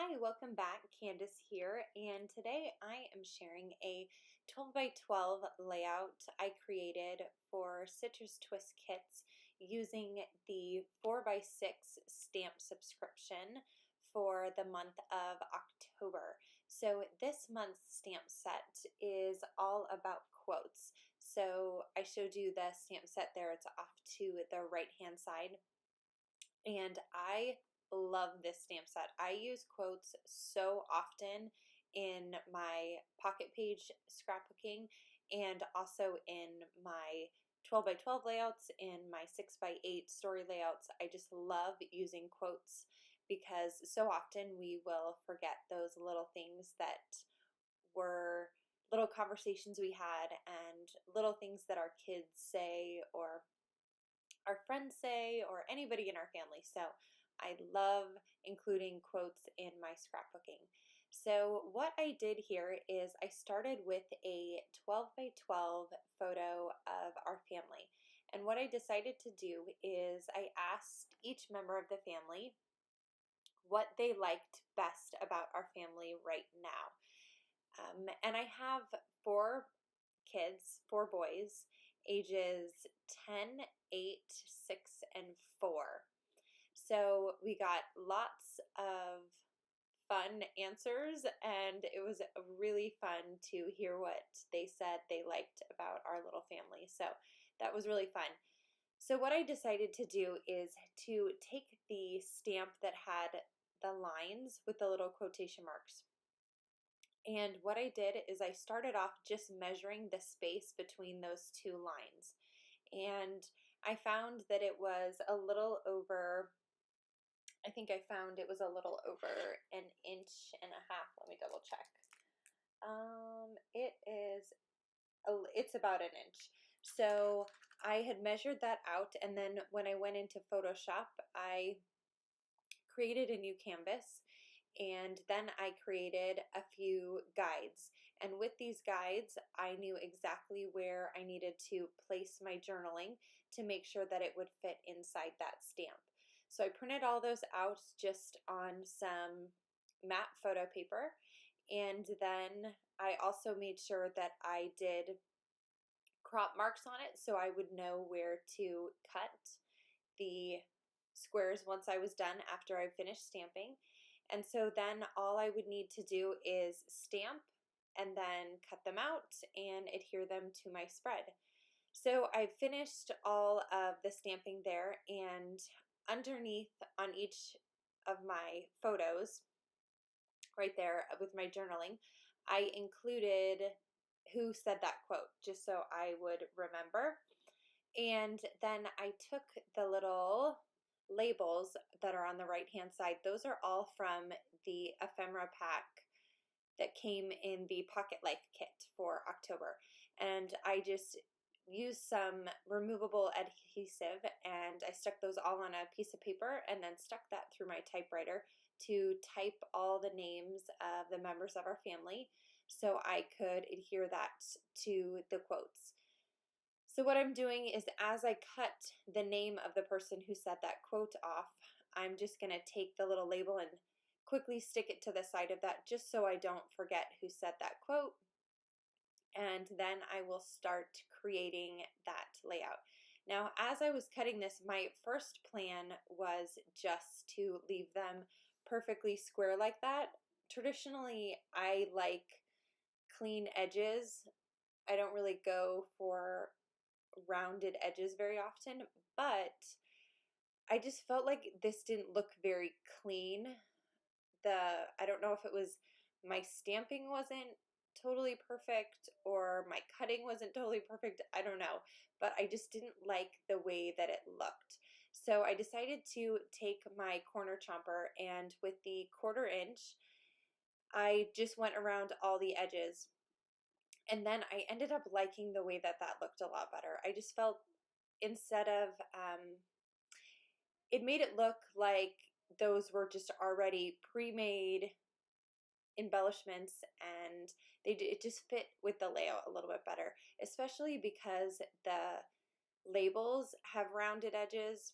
Hi, welcome back. Candace here, and today I am sharing a 12 by 12 layout I created for Citrus Twist kits using the 4 by 6 stamp subscription for the month of October. So this month's stamp set is all about quotes. So I showed you the stamp set there. It's off to the right hand side, and I love this stamp set. I use quotes so often in my pocket page scrapbooking and also in my 12 by 12 layouts, in my 6 by 8 story layouts. I just love using quotes because so often we will forget those little things that were little conversations we had and little things that our kids say or our friends say or anybody in our family. So I love including quotes in my scrapbooking. So what I did here is I started with a 12 by 12 photo of our family. And what I decided to do is I asked each member of the family what they liked best about our family right now. And I have four kids, four boys, ages 10, 8, 6, and 4. So we got lots of fun answers, and it was really fun to hear what they said they liked about our little family. So that was really fun. So what I decided to do is to take the stamp that had the lines with the little quotation marks. And what I did is I started off just measuring the space between those two lines. And I found that it was a little over, I think I found it was a little over an inch and a half. Let me double check. It's about an inch. So I had measured that out, and then when I went into Photoshop, I created a new canvas, and then I created a few guides. And with these guides, I knew exactly where I needed to place my journaling to make sure that it would fit inside that stamp. So I printed all those out just on some matte photo paper, and then I also made sure that I did crop marks on it so I would know where to cut the squares once I was done after I finished stamping. And so then all I would need to do is stamp and then cut them out and adhere them to my spread. So I finished all of the stamping there, and underneath on each of my photos, right there with my journaling, I included who said that quote just so I would remember. And then I took the little labels that are on the right hand side. Those are all from the ephemera pack that came in the Pocket Life kit for October. And I just used some removable adhesive and I stuck those all on a piece of paper and then stuck that through my typewriter to type all the names of the members of our family so I could adhere that to the quotes. So what I'm doing is as I cut the name of the person who said that quote off, I'm just going to take the little label and quickly stick it to the side of that just so I don't forget who said that quote. And then I will start creating that layout. Now, as I was cutting this, my first plan was just to leave them perfectly square like that. Traditionally, I like clean edges. I don't really go for rounded edges very often, but I just felt like this didn't look very clean. I don't know if it was my stamping wasn't totally perfect or my cutting wasn't totally perfect. I don't know, but I just didn't like the way that it looked. So I decided to take my corner chomper, and with the 1/4 inch, I just went around all the edges. And then I ended up liking the way that that looked a lot better. I just felt instead of, it made it look like those were just already pre-made embellishments, and it just fit with the layout a little bit better, especially because the labels have rounded edges.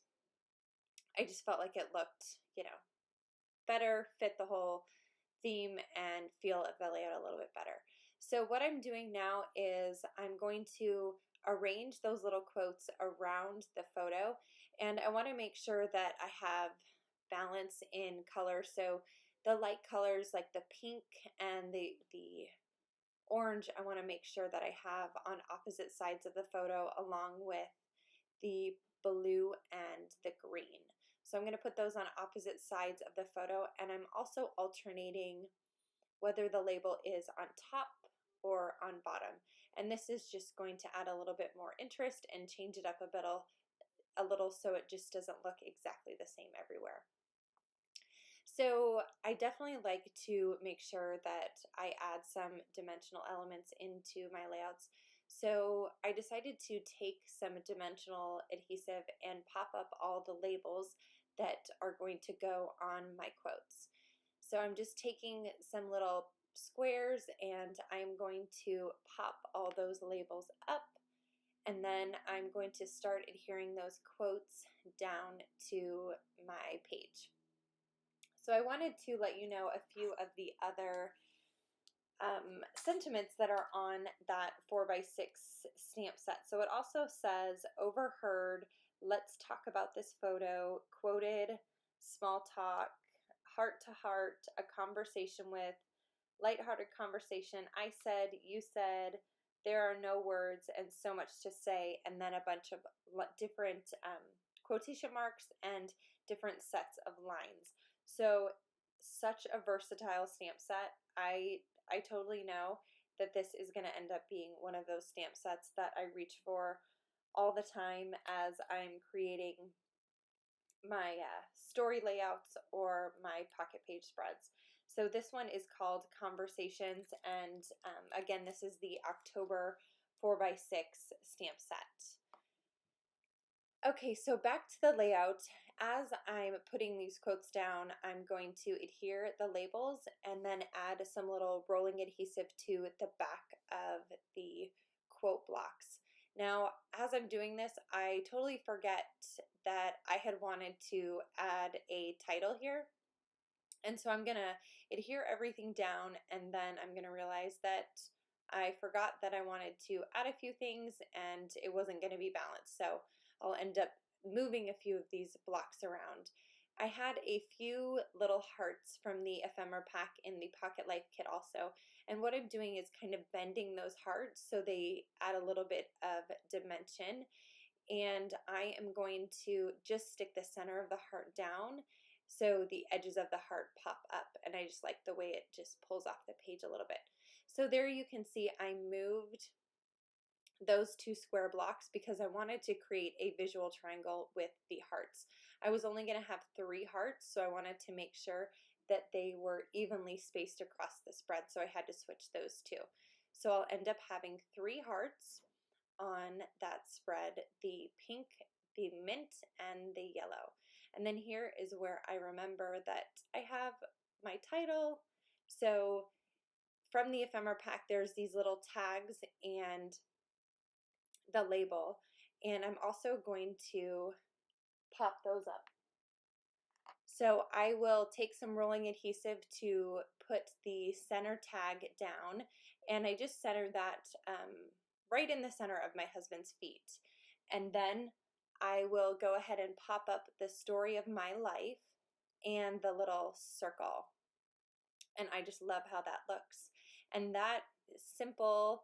I just felt like it looked, better fit the whole theme and feel of the layout a little bit better. So what I'm doing now is I'm going to arrange those little quotes around the photo, and I want to make sure that I have balance in color. So the light colors like the pink and the orange, I want to make sure that I have on opposite sides of the photo, along with the blue and the green. So I'm going to put those on opposite sides of the photo, and I'm also alternating whether the label is on top or on bottom. And this is just going to add a little bit more interest and change it up a little so it just doesn't look exactly the same everywhere. So I definitely like to make sure that I add some dimensional elements into my layouts. So I decided to take some dimensional adhesive and pop up all the labels that are going to go on my quotes. So I'm just taking some little squares and I'm going to pop all those labels up, and then I'm going to start adhering those quotes down to my page. So I wanted to let you know a few of the other sentiments that are on that 4x6 stamp set. So it also says overheard, let's talk about this photo, quoted, small talk, heart to heart, a conversation with, lighthearted conversation, I said, you said, there are no words, and so much to say, and then a bunch of different quotation marks and different sets of lines. So such a versatile stamp set. I totally know that this is going to end up being one of those stamp sets that I reach for all the time as I'm creating my story layouts or my pocket page spreads. So this one is called Conversations, and again, this is the October 4x6 stamp set. Okay, so back to the layout. As I'm putting these quotes down, I'm going to adhere the labels and then add some little rolling adhesive to the back of the quote blocks. Now, as I'm doing this, I totally forget that I had wanted to add a title here. And so I'm gonna adhere everything down, and then I'm gonna realize that I forgot that I wanted to add a few things and it wasn't gonna be balanced. So I'll end up moving a few of these blocks around. I had a few little hearts from the ephemera pack in the Pocket Life kit also, and what I'm doing is kind of bending those hearts so they add a little bit of dimension, and I am going to just stick the center of the heart down so the edges of the heart pop up, and I just like the way it just pulls off the page a little bit. So there you can see I moved those two square blocks because I wanted to create a visual triangle with the hearts. I was only going to have 3 hearts, so I wanted to make sure that they were evenly spaced across the spread, so I had to switch those two. So I'll end up having 3 hearts on that spread, the pink, the mint, and the yellow. And then here is where I remember that I have my title. So from the ephemera pack, there's these little tags and the label, and I'm also going to pop those up. So I will take some rolling adhesive to put the center tag down, and I just center that right in the center of my husband's feet. And then I will go ahead and pop up the story of my life and the little circle. And I just love how that looks. And that simple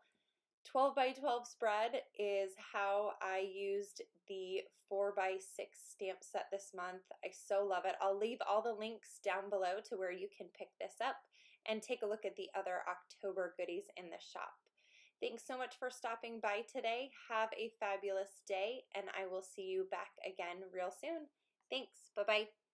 12 by 12 spread is how I used the 4x6 stamp set this month. I so love it. I'll leave all the links down below to where you can pick this up and take a look at the other October goodies in the shop. Thanks so much for stopping by today. Have a fabulous day, and I will see you back again real soon. Thanks. Bye-bye.